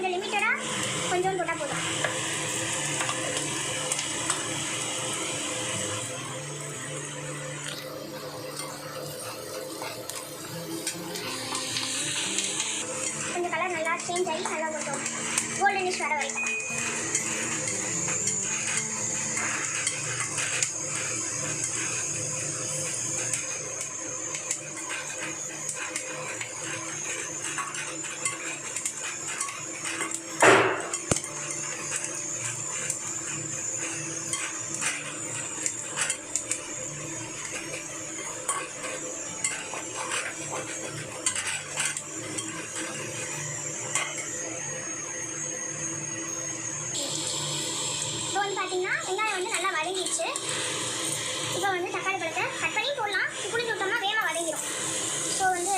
கொஞ்சம் லிமிட்டடாக கொஞ்சோண்டு போட்டால் போதும். கொஞ்சம் கலர் நல்லா சேஞ்ச் ஆகி நல்லா கொஞ்சம் கோல்டனிஷ் வர வரைக்கும். பார்த்தீங்கன்னா வெங்காயம் வந்து நல்லா வதங்கிடுச்சு. இப்போ வந்து தக்காளி பழத்தை கட் பண்ணி போடலாம். புளி விட்டோம்னா வேகமாக வதங்கிடும். ஸோ வந்து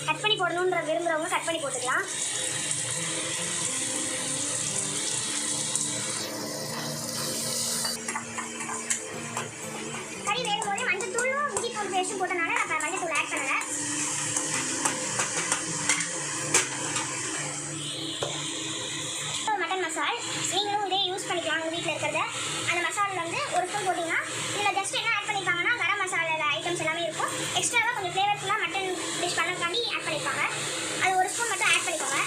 கட் பண்ணி போடணுன்ற விரும்புகிறவங்க கட் பண்ணி போட்டுக்கலாம். கறி வேகும் போதே மஞ்சள் தூளும் இஞ்சி பூண்டு பேஸ்ட்டும் போட்டனால நான் மஞ்சள் தூள் ஆட் பண்ணலை. மட்டன் மசால் நீங்களும் இதே யூஸ் பண்ணிக்கலாம். உங்கள் வீட்டில் இருக்கிறத அந்த மசாலில் வந்து ஒரு ஸ்பூன் போட்டிங்கன்னா இதில் ஜஸ்ட் என்ன ஆட் பண்ணியிருக்காங்கன்னா கரம் மசாலா ஐட்டம்ஸ் எல்லாமே இருக்கும். எக்ஸ்ட்ராவாக கொஞ்சம் ஃப்ளேவர்ஃபுல்லாக மட்டன் டிஷ் பண்ணக்காண்டி ஆட் பண்ணியிருப்பாங்க. அது ஒரு ஸ்பூன் மட்டும் ஆட் பண்ணிக்கோங்க.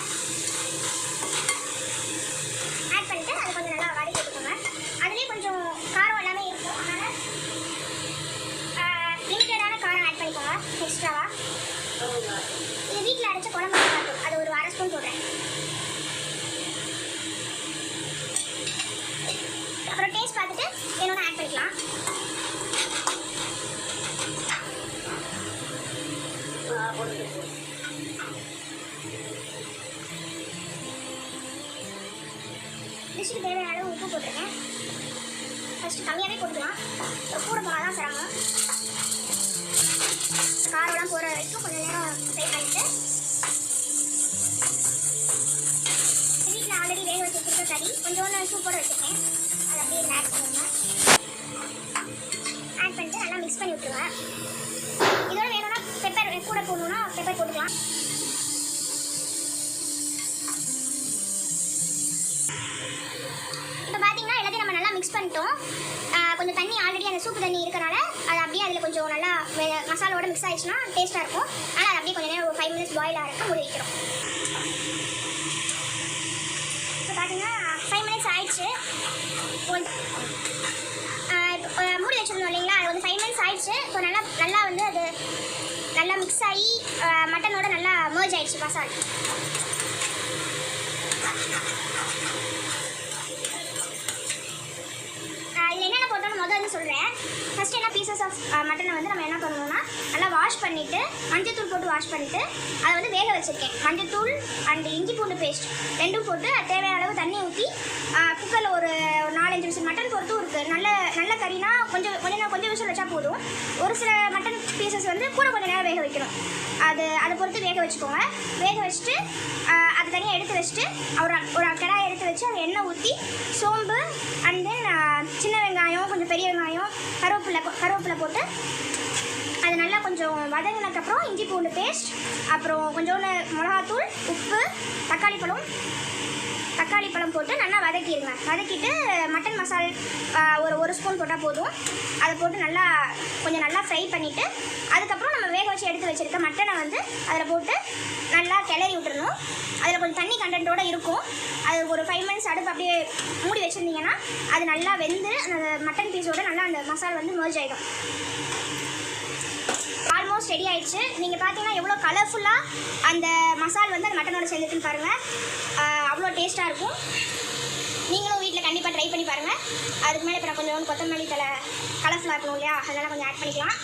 ஆட் பண்ணிவிட்டு அது கொஞ்சம் நல்லா வதக்கி எடுத்துக்கோங்க. அதுலேயே கொஞ்சம் காரம் எல்லாமே இருக்கும். அதனால் லிமிட்டடான காரம் ஆட் பண்ணிக்கோங்க எக்ஸ்ட்ராவாக. இது வீட்டில் அரைச்ச குழம்பு இருக்கும். அது ஒரு அரை ஸ்பூன் போடுறேன். அப்புறம் டேஸ்ட் பார்த்துட்டு வேணும்னா ஆட் பண்ணிக்கலாம். டிஷ்ஷுக்கு தேவையான அளவு உப்பு போட்டிருக்கேன். ஃபஸ்ட்டு கம்மியாகவே போட்டுக்கலாம். கூட போனால் தான் சிரமம். காரெல்லாம் போகிற வரைக்கும் கொஞ்சம் நேரம் ஃப்ரை பண்ணிட்டு வீட்டில் ஆல்ரெடி வேக வச்சு வச்சுருக்க கறி கொஞ்சோண்டு சூப்போடு வச்சுருக்கேன். அதை அப்படியே ஆட் பண்ணுங்க. ஆட் பண்ணிட்டு நல்லா மிக்ஸ் பண்ணி விட்டுருவேன். இதோட வேணும்னா பெப்பர் கூட போடணுன்னா பெப்பர் போட்டுக்கலாம். இப்போ பார்த்தீங்கன்னா எல்லாத்தையும் நம்ம நல்லா மிக்ஸ் பண்ணிட்டோம். கொஞ்சம் தண்ணி ஆல்ரெடி அந்த சூப்பு தண்ணி இருக்கிறனால அது அப்படியே அதில் கொஞ்சம் நல்லா மசாலோட மிக்ஸ் ஆகிடுச்சுன்னா டேஸ்ட்டாக இருக்கும். ஆனால் அது அப்படியே கொஞ்சம் நேரம் ஒரு 5 minutes பாயில் ஆகிறக்க மூடி வைக்கிறோம். இப்போ பார்த்தீங்கன்னா 5 minutes ஆயிடுச்சு. மூடி வச்சுருந்தோம் இல்லைங்களா, அது வந்து 5 minutes ஆயிடுச்சு. இப்போ நல்லா வந்து அது நல்லா மிக்ஸ் ஆகி மட்டனோட நல்லா மர்ஜ் ஆயிடுச்சு மசாலா. இதில் என்னென்ன போட்டோன்னு முதல்ல வந்து சொல்கிறேன். ஃபஸ்ட்டு என்ன பீசஸ் ஆஃப் மட்டனை வந்து நம்ம என்ன பண்ணணும்னா நல்லா வாஷ் பண்ணிவிட்டு மஞ்சத்தூள் போட்டு வாஷ் பண்ணிவிட்டு அதை வந்து வேக வச்சுருக்கேன். மஞ்சத்தூள் அண்ட் இஞ்சி பூண்டு பேஸ்ட் ரெண்டும் போட்டு தேவையான அளவு தண்ணி ஊற்றி குக்கரில் ஒரு 4-5 விசில். மட்டன் பொறுத்தும் இருக்குது. நல்ல கறினா கொஞ்சம் விசில் வச்சா போதும். ஒரு சில மட்டன் பீசஸ் வந்து கூட கொஞ்சம் நேரம் வேக வைக்கணும். அதை பொறுத்து வேக வச்சுக்கோங்க. வேக வச்சுட்டு அது தனியாக எடுத்து வச்சுட்டு ஒரு கடாயை எடுத்து வச்சு அதை எண்ணெய் ஊற்றி சோம்பு அண்ட் தென் சின்ன வெங்காயம் கொஞ்சம் பெரிய வெங்காயம் கருவேப்பிலை போட்டு அது நல்லா கொஞ்சம் வதங்கினதுக்கப்புறம் இஞ்சி பூண்டு பேஸ்ட் அப்புறம் கொஞ்சோண்டு மிளகாத்தூள் உப்பு தக்காளி பழம் போட்டு நல்லா வதக்கிடுங்க. வதக்கிட்டு மட்டன் மசால் ஒரு ஸ்பூன் போட்டால் போதும். அதை போட்டு கொஞ்சம் நல்லா ஃப்ரை பண்ணிவிட்டு அதுக்கப்புறம் நம்ம வேக வச்சு எடுத்து வச்சுருக்க மட்டனை வந்து அதில் போட்டு நல்லா கிளறி விட்டுறணும். அதில் கொஞ்சம் தண்ணி கண்டென்ட்டோடு இருக்கும். அது ஒரு 5 minutes அடுப்பு அப்படியே மூடி வச்சுருந்தீங்கன்னா அது நல்லா வெந்து அந்த மட்டன் பீஸோடு நல்லா அந்த மசாலா வந்து மர்ஜ் ஆகிடும். ஆல்மோஸ்ட் ரெடி ஆயிடுச்சு. நீங்கள் பார்த்தீங்கன்னா எவ்வளோ கலர்ஃபுல்லாக அந்த மசால் வந்து அந்த மட்டனோட சேர்ந்துட்டுன்னு பாருங்கள். அவ்வளோ டேஸ்ட்டாக இருக்கும். நீங்களும் வீட்டில் கண்டிப்பாக ட்ரை பண்ணி பாருங்கள். அதுக்கு மேலே இப்போ நான் கொஞ்சம் கொத்தமல்லி தலை கலர்ஃபுல்லாக இருக்கணும் இல்லையா, அதெல்லாம் கொஞ்சம் ஆட் பண்ணிக்கலாம்.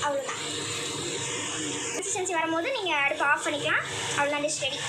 அவ்வளோதான். கன்சிஸ்டன்சி வரும்போது நீங்கள் அடுப்பு ஆஃப் பண்ணிக்கலாம். அவ்வளோதான், டிஷ் ரெடி.